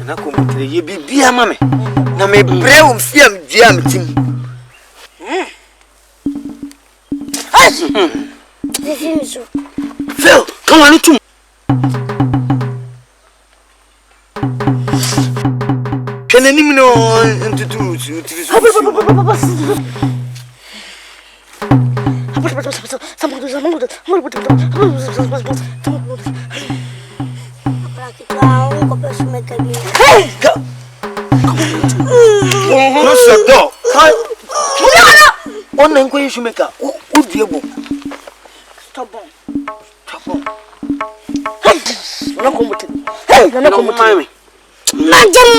Na ko mutre ye bibia ma me. Na me brew fiam diam tim. Phil, come on to. Can any no into two close the door. One inquiry should make up. Would you go? Stop on. Hey, no, mommy. Madam.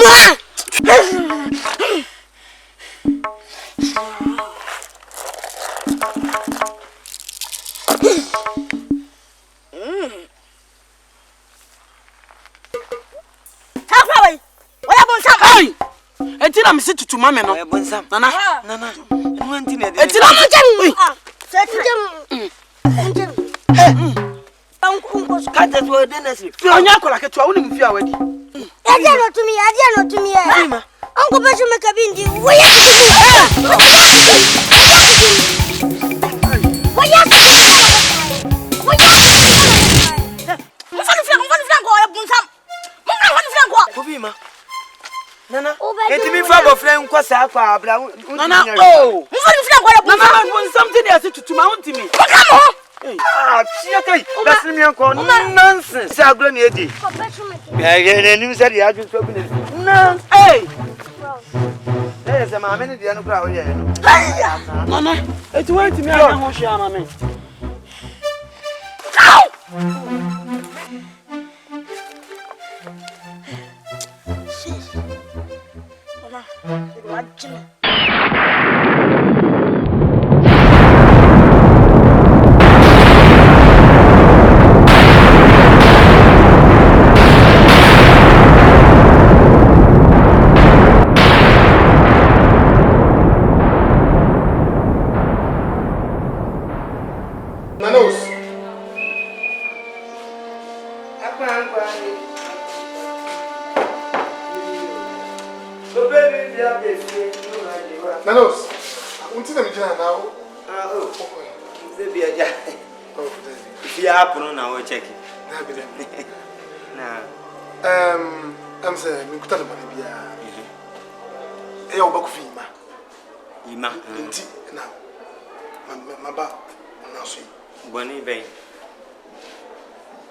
I'm sit to mamma. No, Nana. It's not word Dennis. Uncle, like a 12 few hours. I dare not to me. Uncle Bishop make a bindi. What Nana, get me from a friend, Quassa, Nana, oh, something else to mount me. That's me, uncle. Nonsense. Sabrina, I knew that you had been talking. No, hey, there's a mamma in the other crowd. Nana, it's waiting to me. I won't share my man. Nanos, until I'm now. If you happen now, we'll check it. I'm saying, we could tell about it. Kofi Emma. Now, my back, now, sweet. Bonnie Bay.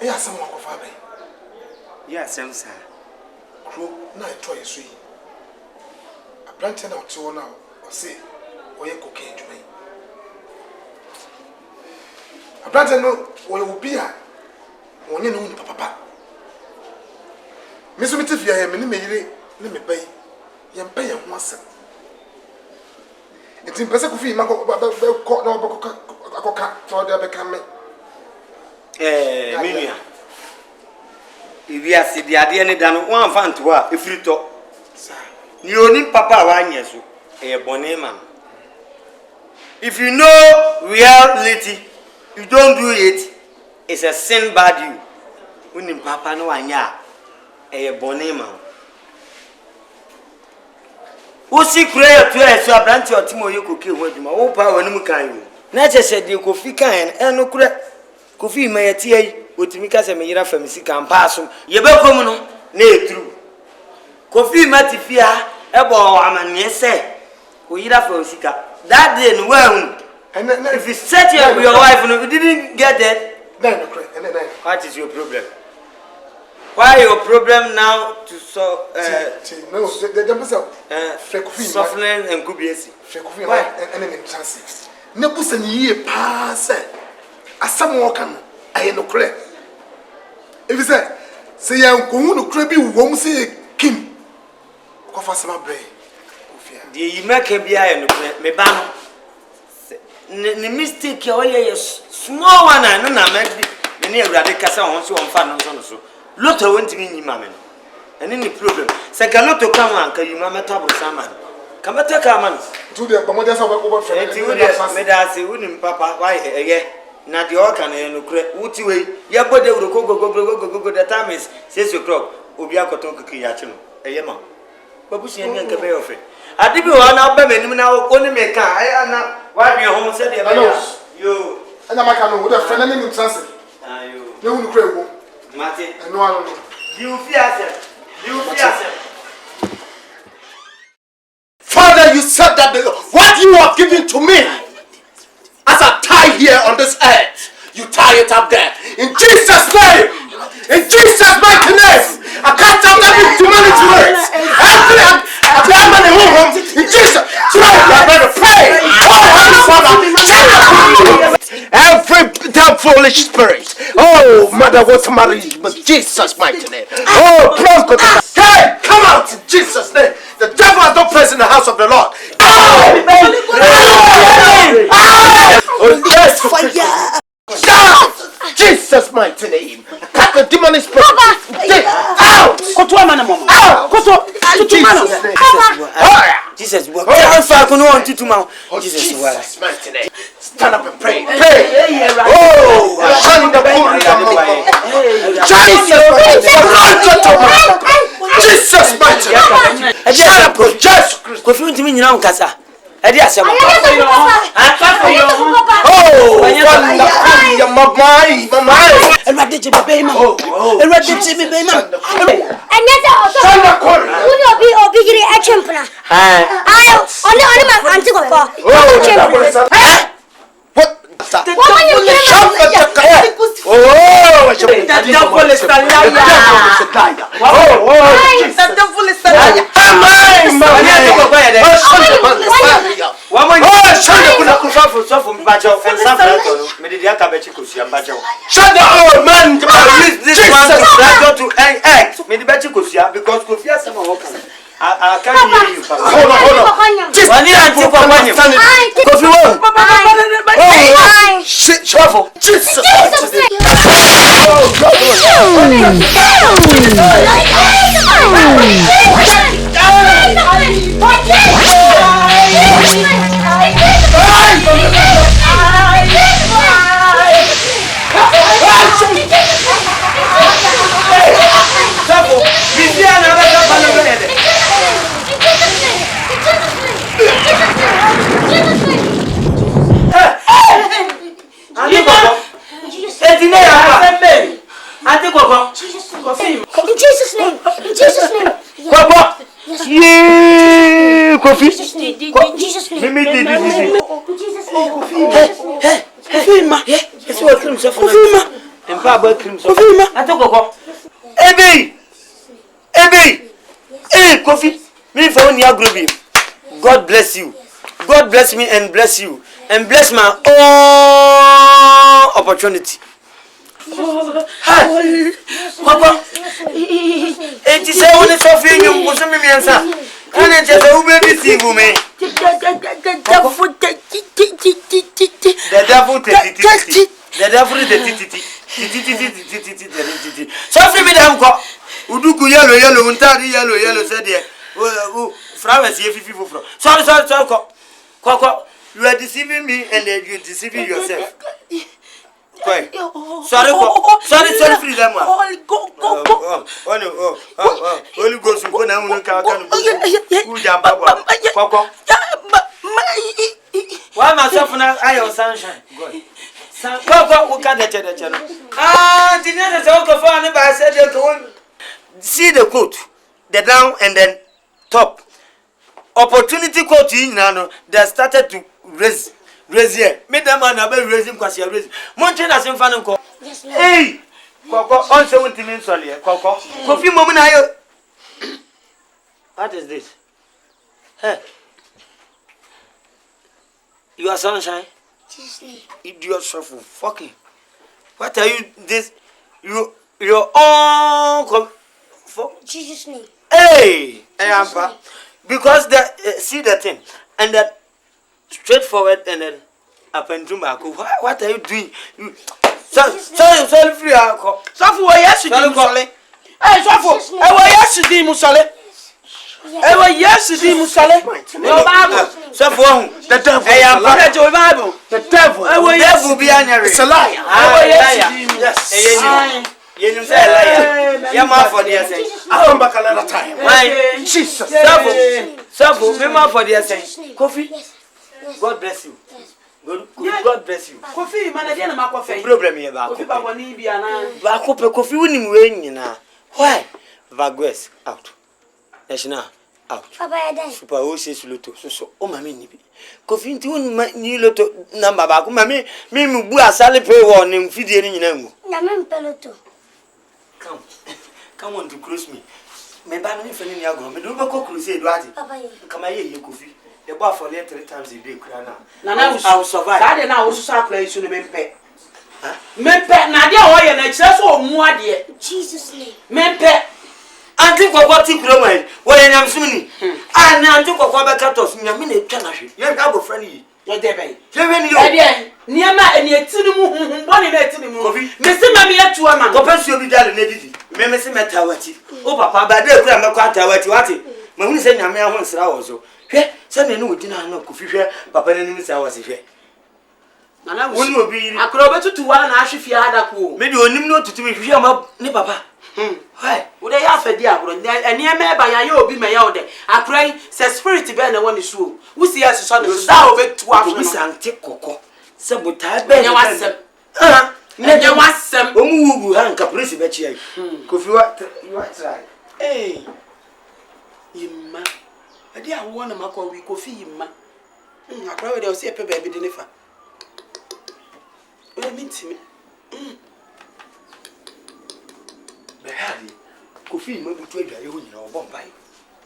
Yes, someone of our bay. Yes, sir. Crow, night, try a sweet. A plantain out to now. See, or you cocaine to me. A brother know where will be at when you know papa. Miss Mitty, I am in me, let me pay. You pay him once. It's impossible for you, my court, no coca, or the become. Mimia. If you are see the idea, done one fan to her, if you talk, you need papa 1 year. A bonnet. If you know reality, you don't do it, it's a sin bad you. When papa no anya a bonnet. Who see prayer to us, so a branch or Timo you could kill with my own power when you can. Nature said you could feel kind and no Kofi may tea with Mika Samira from Sika and Passum. You better come on, nay true. Kofi Matifia, Ebo, I'm yes, say. That didn't well. And if you set here with your wife and you didn't get it, then what is your problem? Why your problem now to softening and kubiesi? And chances. Nebus and ye pass as some walker. I no credit. If you say, I'm going to crabby, won't say Kim. Coffee some brain. The make a beer me ban. The mistake you small one and no make the near Radicasa on so on fan so. Lotto went to me, mamma. And any problem. Second Lotto come on, can you mamma table salmon? Come at a man. To the Pomodas of over for it. Medasi wouldn't papa, why, yeah. Na the all can no kre. Wuti we. Ya bode we go the time is 6 o'clock. Obi akoton keke ya chi no. Eye ma. Babusi en nke be ofe. Ade bi wa na ba manim na oni me ka. Ana wa dwe ho se de ba ya. Yo. Ana maka no wo de friend na nim transe. Ayo. Ne hu no kre wo. Mate. Eno ano no. You fear yourself. Father, you said that what you have given to me as a tie here on this earth, you tie it up there. In Jesus' name, in Jesus' mighty name, I cast out every demonic spirit. In Jesus' name, every damn foolish spirit. Oh, mother, what's the matter with Jesus' mighty name? Oh, Bronco. Hey, come out in Jesus' name. The devil has no place in the house of the Lord. Oh, yes, fire. Shout! Jesus' mighty name. Cut the demonic spirit. Out! Jesus, what? Jesus, mighty name. Stand up and pray. Pray. Oh, Jesus, mighty name. Shut up, Jesus Christ. Kofi ntimi nyina nkasa. Edi asema. Oh, shut the old man to this one to act. Because Kofi Emma I can't hear you, Papa. Hold on. Just shit, trouble. Jesus. In Jesus' name. In Jesus' name. Yeah, Kofi. In Jesus' name. Kofi Emma. Yes, what cream so for Kofi Emma. And Papa cream so. Kofi Emma. I took a Ebe. Hey, Kofi. Me for only agree. God bless you. God bless me and bless you. And bless my own opportunity. Papa, it is only Sophie, you was a answer. And I just a baby see woman. The devil Sophie, Madame Cock, Uduku yellow, yellow, said there. Flowers here, 54. Sorry, Coco, you are deceiving me and you are deceiving yourself. Sorry, freedom. Holy Ghost, go now. Why myself now? I am sunshine. Go, look at the channel. The talk of I said, see the quote, the down and then top. Opportunity quote in Nano that started to raise here. Make them man about raising because you are raising. Mountain as in fan call. Hey, Coco, on 70 minutes earlier. Coco, Kofi moment. What is this? Hey, you are sunshine. Idiot shuffle. Fucking. What are you? This your own. Jesus' name. Hey, Ampa. Because see the thing and that straightforward and then up and to back. What are you doing? Sorry, free alcohol. Safu wa yesu di musole. Eh safu. Eh wa yesu di musole. Ewa yes di musale. Your Bible. So for The devil I is a am liar. your Bible. The devil. Ewa yes devil be anyare. It's a liar. Ewa yes. Yes. Yenim say liar. Ya ma for there say. I'll come back another time. Why? Jesus. Sabo, me ma for there say. Kofi. God bless you. God bless you. Kofi manager na makwa Problem here ba. Kofi babo ni bia na. Ba ko pe Kofi wonim we nyina. Why? Vagues out. National out. Papa ya Super Oasis Loto. So o mama ni bi. Kofi nti won ni Loto number ba ko mama me bu asale pay wo ne mfidie ni nyina ngu. Na me peloto. Come on to cross me. Me ba no me fani ni agro. Me do be ko crusade do ati. Papa ye. Kama ye Kofi. The bar for 3 times a day kura na. Na I will survive. That dey na wo so akla isu ne mempe. Mempe na dey o ye na kire so omu ade. Jesus name. Mempe. Anti kwakwa ti kuro mai. Wo ye nyam sumni. Ah na anti kwakwa be katos nyam na etwa na hwe. Ye hwa bo frani yi. Yo dey ben. Je we ni yo. E dey niema eni etini mu hunhun boni na etini mu. Me se ma me etu ama. Ko pe su obi dale na didi. Me se metawati. O papa ba de kura me kwa tawati wati. Ma hunu se nyame ahon sra wo so. Hwe se me no odina na Kofi hwe papa na nim sa wo se hwe. Na woni obi yiri. Akro betutu wa na ahwefie adako. Me de onim no tutu me hwe ma ni papa. Hai, wo de ya fadi agro. Eni e me ba ya ye obi me ya wo de. Akro se spirit be na woni so. Wo si ya so no da obetu afo obi no. sante kokko. Se botai be. Nya wasem. Nya wasem. Omu wugu ha nka police be chi ai. Kofi wa you are try. Eh. Yimma. Ade awo na makwa wi Kofi yimma. Akra we de o se pe ba bi de ne fa. O mi ntimi. Behali. Kofi ma butu adwaye ho nyina obo mpai.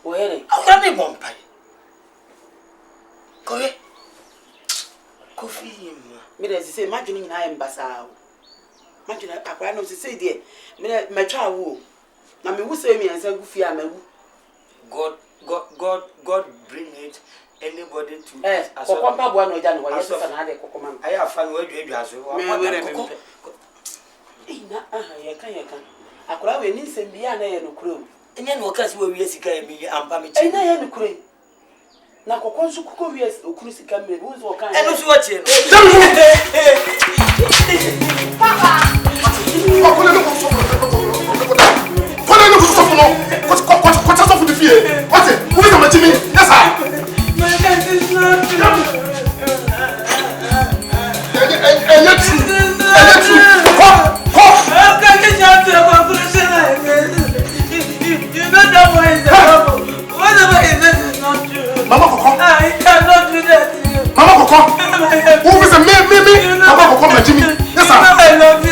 O here. Awra ne bo mpai. Kowe. Kofi yimma. Me de se madwene nyina ya mbasa o. Madwene akra no se de me metwa awo. Na me wu se mi ansa gu fi amawu. God bring it anybody to kokompa bo no ja no wa yeso na ade kokoma. Aya fa no adwa so. Me na ye kan. Akra we ni nsem bia na ye no kuro. Enya no kasi wo wi sika emi ampa me chi. Na ye no kuro. Na kokon su kuko wi okuru sika me wo zo kan. Eno su wachi no. Papa. Mama Koko. I cannot do that. Mama Koko. Who is a me? Mama Koko, my Jimmy. Yes, sir. I love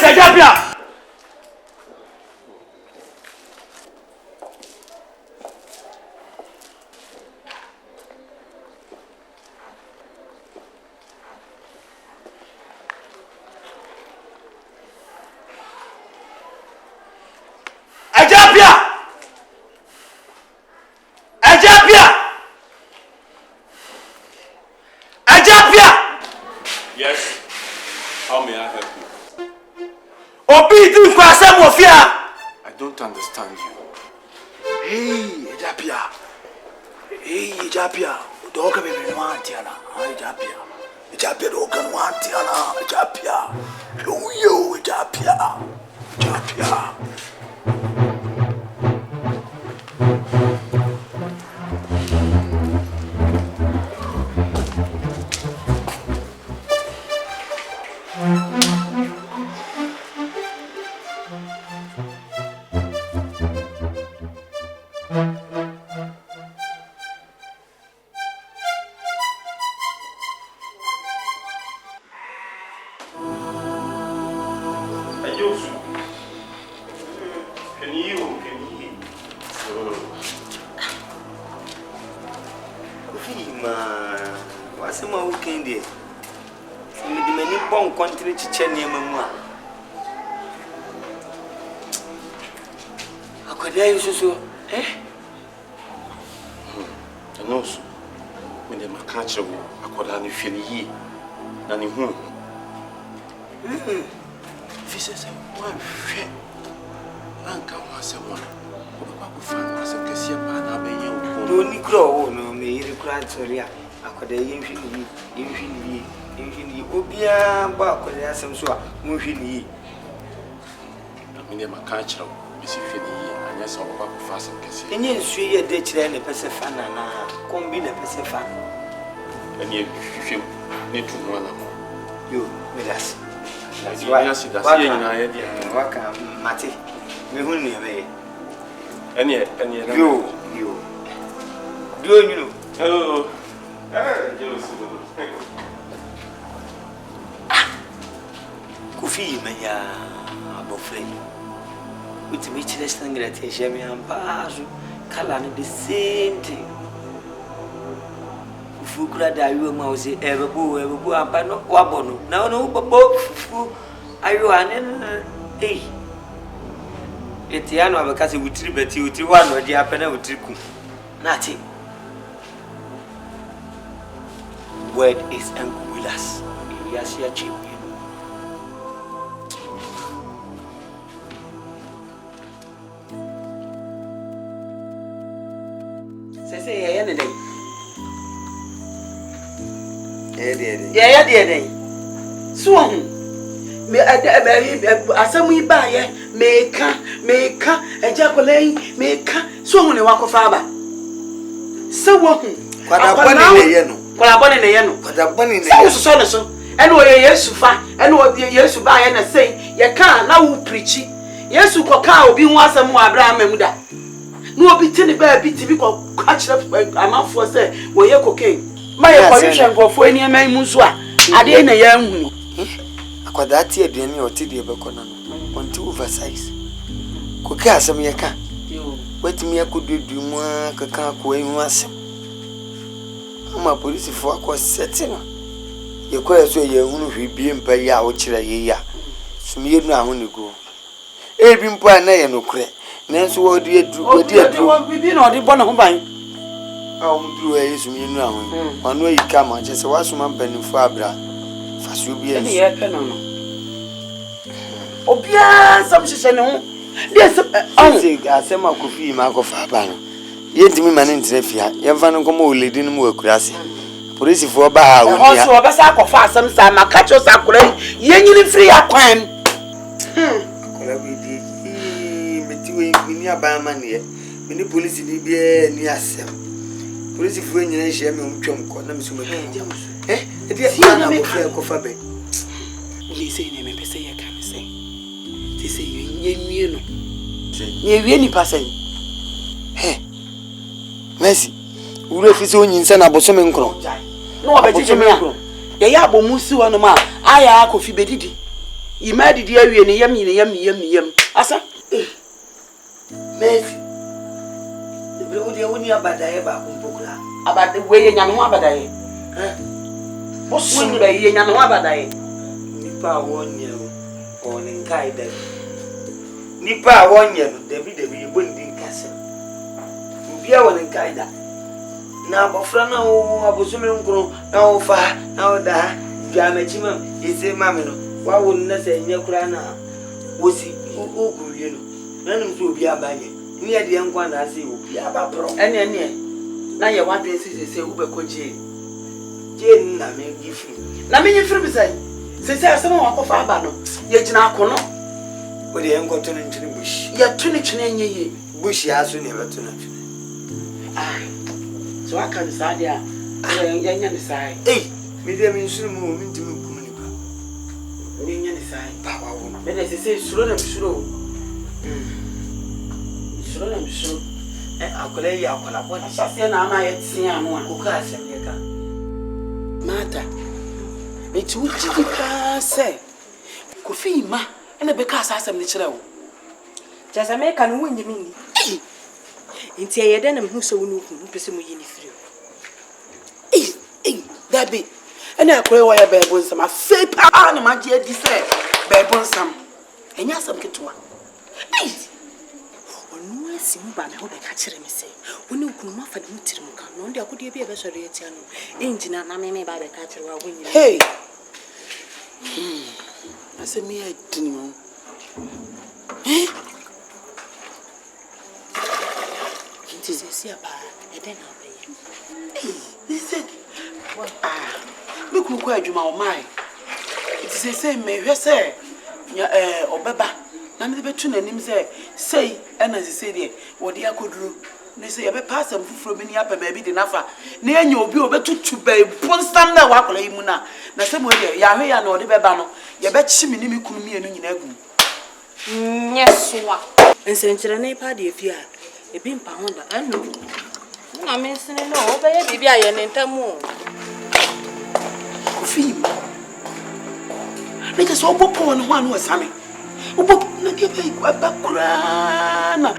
Ajapia. Yes. How may I help you? I don't understand you. Hey, Ejapia. Hey, Ejapia. Don't come in one tiana. Ejapia. Ejapia don't come one tiana. Ejapia. You, Ejapia. Ejapia. Any sweet a ditch and a Pacific, combine a Pacific. And you need to run You with us. That's why I see that. Welcome, Matty. We will never. And yet, you. Do you know? Hello. Kofi Emma, about friend. With me, just think that he shall be ambassador, color the same thing. Fukra da you mouse ever boo, and no wabono. No, but both are you an eh? Etiano because we trip at you to one or the apena with triku. Nothing. Word is Uncle Willis. Yes, you are cheap. Say anything. Yeah. So, me asamu iba ye meka ejakolei meka so hu ne wakofaba se wo hu kwala bone ne ye no so ne so ene o Yesu fa ene o Yesu ba ye na sei ye ka na wo preachi Yesu ko ka obi hu asamu Abraham mu da no obi tini ba bi tibi ko achira amafo se wo ye cocaine ma ye pollution go fo eni eman mu so a ade na ye hu akwada tie aduane o ti de bekona no onti oversize ko ka asem ye ka wetimi akodudu mu akaka ko ehu asem ama police fo akọ seti no ye ko yeso ye hunu hwibie mpa ya wo kire ye ya sumie nu ahonigo ebi mpo na ye no kure nanso wo di edu bibi na odi bona ho ban muduru e sumie nu ahon wanu yi ka ma je se wasuma mpanifo abra fasu bi eni ye pe no obia sam hye ne ho de asema Kofi Emma akofa ba no ye ntimi mane ntrafia ye mfa no komo oledi no mu akurase polisi fo ba ha wo dia ho so obesa akofa asem sa maka cho sakura ye nyini free akwan akola bi di metiwe mini abama ne mini polisi ni bia ni asem polisi fo nyina hye me mtwam ko na mesuma edi ana akofa be uli sei ne me pese ye kan sei ti sei yenwie no ye wie ni pasen Messi ure fi so nyinsa na bosome nkro no obetije me a ye ya abomusi wono ma aya Kofi bedidi Imadi dear, we and yum. Asa? Messi. The road you only about the about the way in Yamabadae. What's soon by Yamabadae? Nipa 1 year on in Kaida. Nipa 1 year, David, wouldn't castle. Ubia one in Kaida. Now, Bofrana, I was swimming, now far, now that Jamachima is a mamino. Why wouldn't I say Yakrana? Was he who you know? None will be a baggy. Near the young one, I see, will be a bro. And now you want to say, Uber Cochi. Jane, I may give you. Naming free beside. Since someone of Abano, yet now Cono. But the young got into the bush. Yet Trinity ye. Bush, has never to know. So I can decide, young side. Hey, medium in soon moving to Mukumipa. Young side, Papa. Then I say, slow them slow. Slow them slow. I'll call you up on a point. I shall say, now I had seen one who can't send me a car. Mata, it's what you say. Kofi Emma, and the because I am the child. Just a make and win you mean. Into a den who so no pursue me in free. That be. And I cry why a bear bones some. I say, Anna, my dear, this say, bear bones some. And yes, I'm get one. No, Simba, I hope I catch him say. When you come off at Mutimka, no, there could be a better return. Engine and I may buy the catcher while winning. Hey, I said, me, I didn't know. It is a seer bar, and then I'll pay. He said, look who cried you, my. It is the same, may you say, or Baba. I'm the veteran and him say, and as I said, what the I could do. They say, I pass them from many upper baby enough. Near you be over to bay, one stand there, walk like Muna. Now, some way, Yahweh and all the Babano, you bet she me could me and in Egg. Yes, and sent a name party if you are a pin pound. I know. I'm missing no, baby, I am in Tamu. Kofi, they just open one was Sammy. Ubo na bia bakurana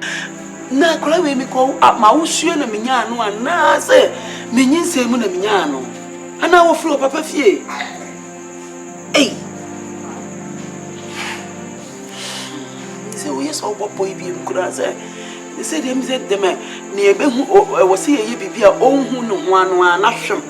na kola we mi ko ma wusuo na menya no ana se menyinsem na menya no ana wo fro papa fie se wo yeso obo boy bi mkura se dem se dem na ebe hu wo se ye bibia onhu no ho ano ana hwem.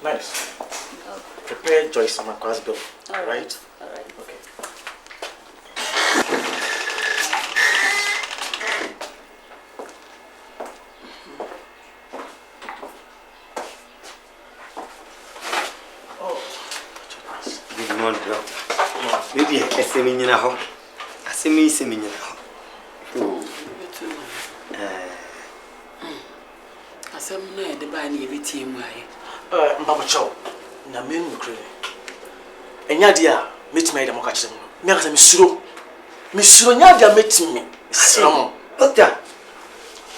Nice. Prepare Joyce and Macquar's bill. All right? All right. Okay. Good morning, doctor. Maybe a seminar home. A seminar home. Asem na de ba na yebetie mu aye. Mbabacho, na menu krele. Enya dia metima ida moka kire mu. Me aka misuro. Misuro nya dia metimi. Siro. Doctor,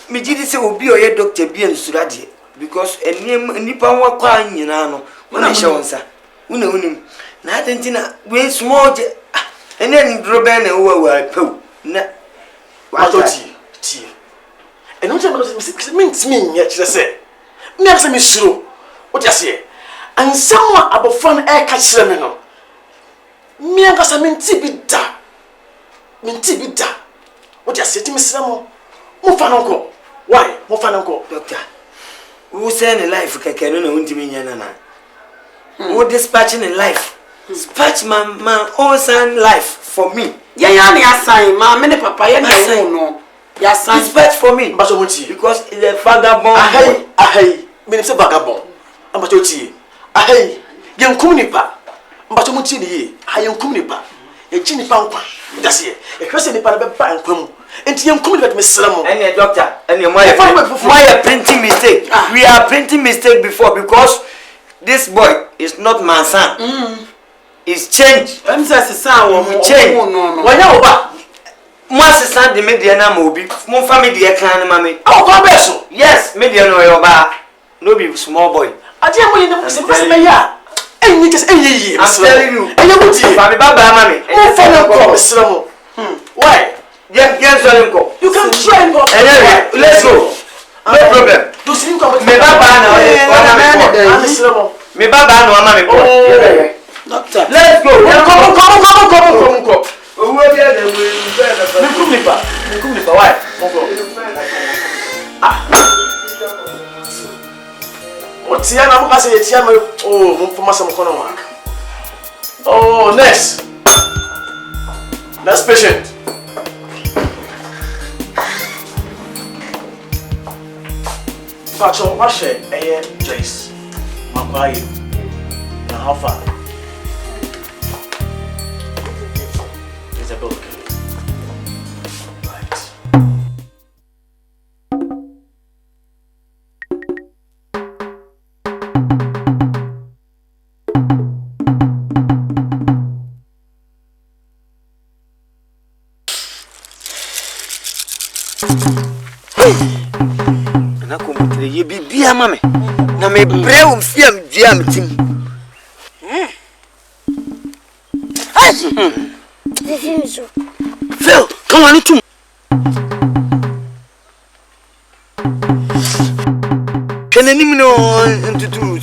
me gidi se obi oye doctor bi ensuro ade because nipa wa kwa nyina no. Wona hye wonsa. Wona wonim. Na atentina we small je. Ene ni drobe na wa pew. Na wa ti. Eno je me nya kire se. Me aka misuro. What you say? And someone above from air catch them no. Me anga sa minti bi da. What you say to me samo? Mo fa nko. Why? Mo fa nko. Doctor, who say in life keke no na untimi nya na. Who dispatching in life? Dispatch my own son life for me. Yeah, sign, ma, many papa, no. Yes, Respect for me. But so much Because it's a vagabond. Ahai, me say vagabond. But so tie. Ahai, yen kum nipa. But so much ni yen kum nipa. E chi nipa nkwa. That's here. E hwese nipa na be ba nkwa mu. Enti yen kum nipa me sram. Any doctor, any why printing mistake. We are printing mistake before because this boy is not my son. It's changed. I'm just a son. Change. No. Wanya oba. Moi c'est ça de media na mo bi. Mon famille dey kan na me. Oh, come back so. Yes, media no yoba. No be small boy. Ade am yin na se pese me ya. Enyi kese enyi yi. I'm telling you. Enyi wuti. Fa me baba mama me. Mo fa na ko sram. Why? Yes, sorry ko. You can try and go. Let's go. No problem. Do see you come. Me baba na I'm sram. Me baba no mama me ko. Doctor. Let's go. Come. Owo bi e de we Me kum nipa. Why? Tia na muka say tia me mo poma sam kono wa. Oh, next patient. Pacho, what share Joyce? Makwai. Na how far? Isabel. Right. Na ko mutire ye bibia mame. Na me brew fiam diam tim. Phil, come on to. Can any no into two.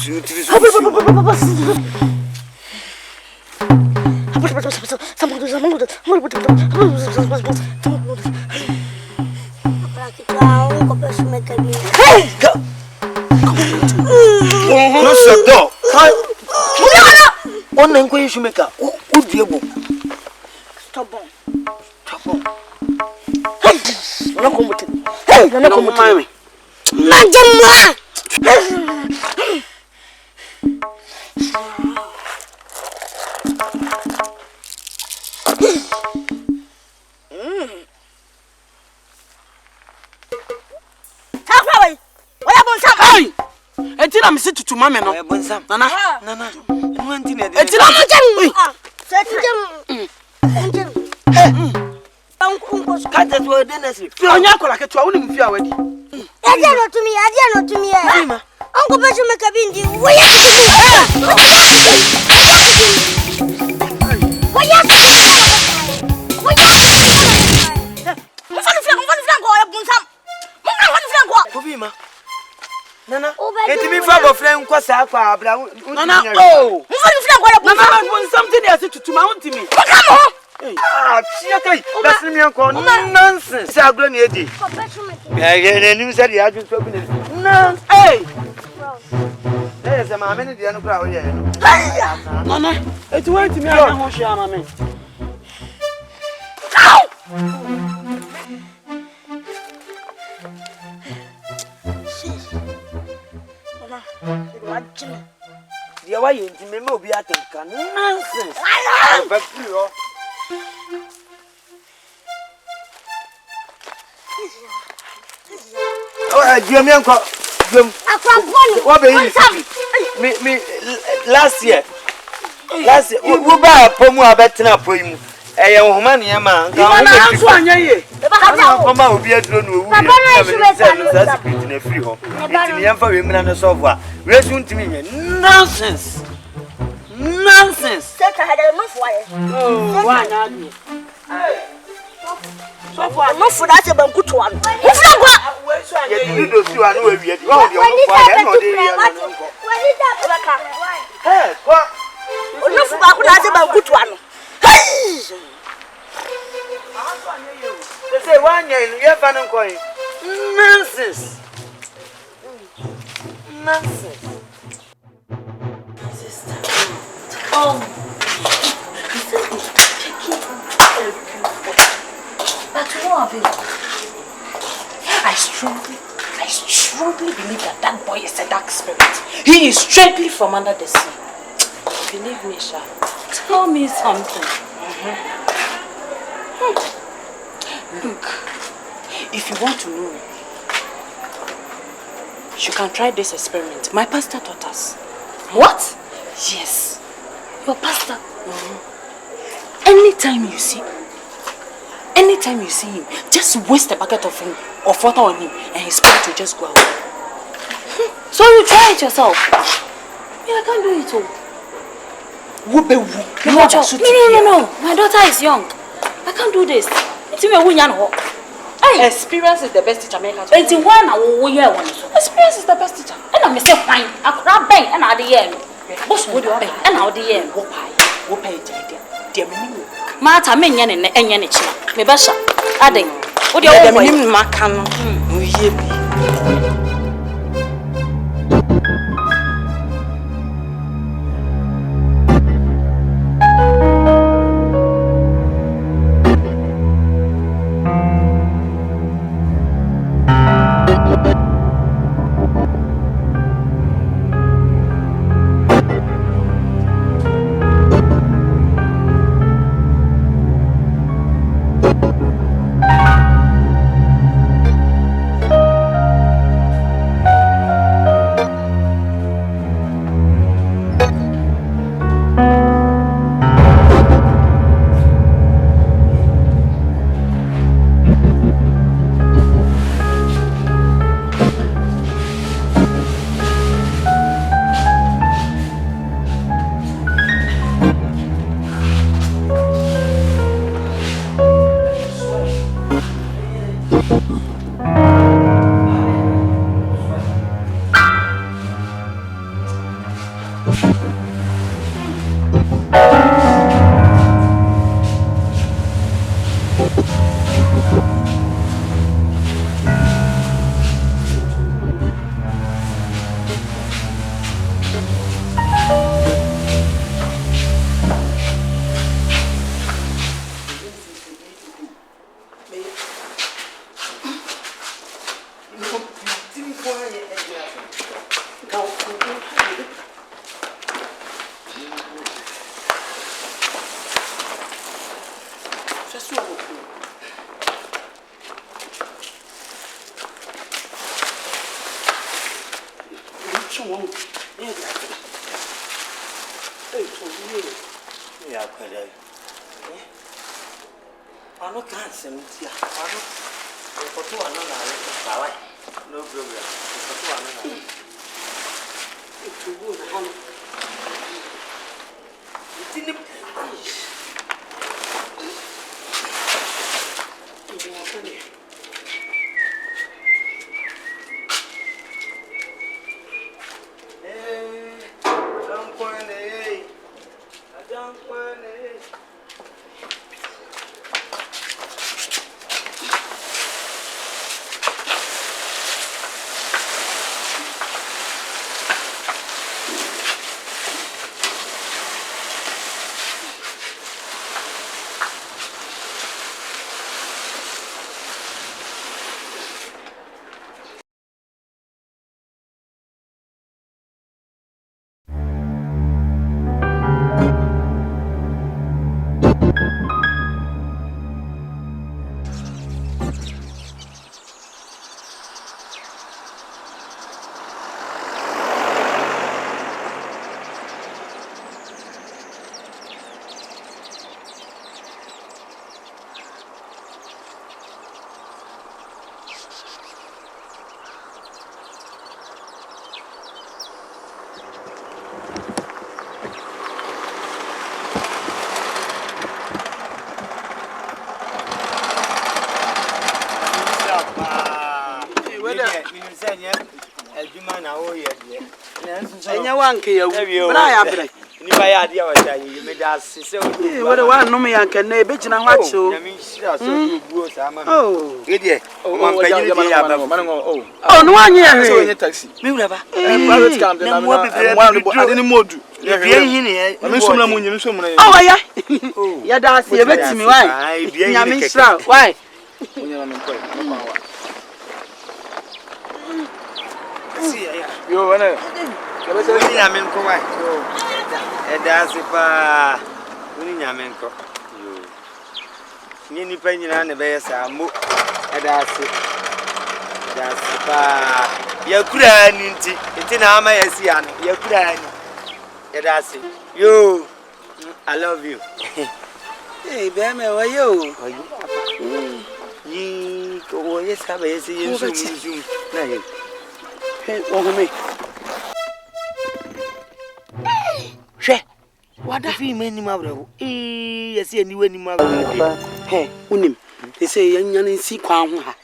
Hey, go. Close your door. On and go shoemaker. Who diable? Stop on. Hey, no come with it. Hey, no come with me. Madam. Etina me sit to mama no. Nana. Nwanti na Etina kata to denesi. Onya kola ketua woni mfi awadi. Adia no to me. Uncle Beshu make a bindi. Why Kofi Emma. Nana. Eti mi fa bo friend kwa sa kwa abra. Nana. Oh. Nana want something else to my own me. Come on. Chia kai. That's me uncle. Nonsense. Say agro ni edi. Yeah, nim say ya ju so bi ni. No. Hey. Hey, say ma me ni de no kra o ye no. Nana. Eti want me anya ho hia ma me. Dia wa ye nti me obi atenka nonsense. Ba free ho. Oh, Jim yanko. Jim. What be me last year. We ba pomu abetina poimu. Eye ohoma ne yama nka ho na anso anya ye. Mama obi aduro no owu. Papa no issue na free na free ho. Ntimi yamfa we mina no solve a. We su ntimi nye. Nonsense. Take a head no for you. Oh, why not? So far, no for that a banku to one. You do see one way we are. Oh, you When is that? Hey, what? No for that a banku to one. They say 1 year you have an coin. Nonsense. know of it. I strongly believe that boy is a dark spirit. He is straightly from under the sea. Believe me, Sha. Tell me something. Look, if you want to know, you can try this experiment. My pastor taught us. What? Yes. Your pastor. Anytime you see him, just waste a bucket of water on him and his spirit will just go away. So you try it yourself. Yeah, I can't do it all. No. My daughter is young. I can't do this. Experience is the best teacher. Experience is the best teacher. And I'm saying fine. I could have bang and I did. What's good? And how the end? What pay it? Mata men yan and yan it. Me basha. Adding. What do you mean, Macan? Unya na mko. See ya. Yo wana. Uni nyame nko wa. Eda sipa. Uni nyame nko. Yo. Ni nipa nyina na be yesa mo. Eda si. Eda sipa. Ya kura ni nti na ama yesi ya no. Ya kura ni. Eda si. Yo. I love you. Hey, baby, why you? Ni ko yesa ba yesi yesum na ye. Hey, me. Hwe. Wada fi mani mabrewo. Yesi ani wani mabrewo. Hey, unim. They say yan nsi kwa ho ha.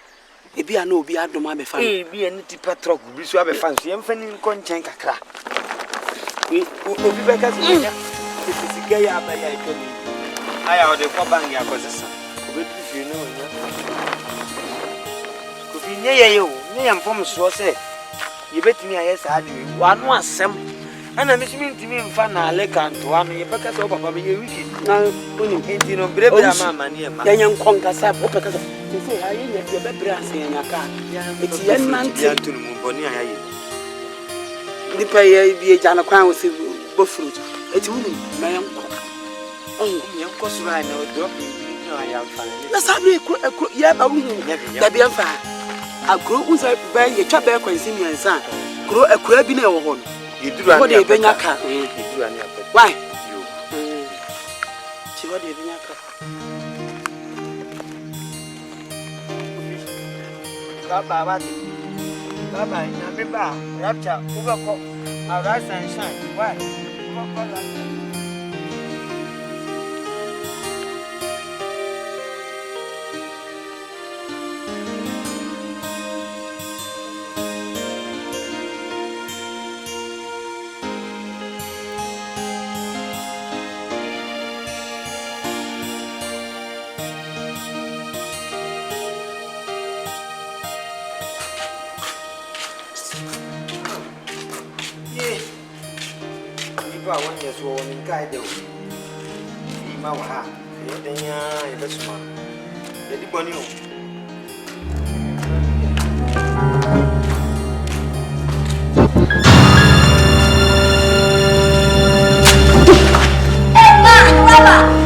Ebi a na obi adom abefa. Bi ani tipa truck bi so abefa so yemfa ni nko nchen kakra. Obi beka so nya. Sika ya abaya itomi. Aya ode kwa bank ya kozesa. Obi fi no nya. Kofi nye ye yo, nye yam fom so se. Yebetimi ayesa ade. Wanu asem. Ana misimi ntimi mfa na alekanto anu yebeka so papa me ye wiki. Na unim Enti no brebra mama ne ma. Yan konkasa opeka so. Say ha ye ye bebre ase nya ka. Eti yan nanti ya tunu mu boni ayaye. Nipa ye bi eja na kwan wo se bo fruit. Eti unim na yan ko. Yan ko so na drop no ayam fa. Na sabre ye ba wu da bi amfa. Agro unsa ba ye twa ba kwansi mi ansa. Kro akura bi na e wo ho no. Yiduru ani. Wo de benya ka. Yiduru ani apɛ. Why? Yo. Ti wo de benya ka. Baba ina beba rapture ubako arise and shine. Why? I want you to go and guide you. My heart, the best one. The Dibonio. Baba!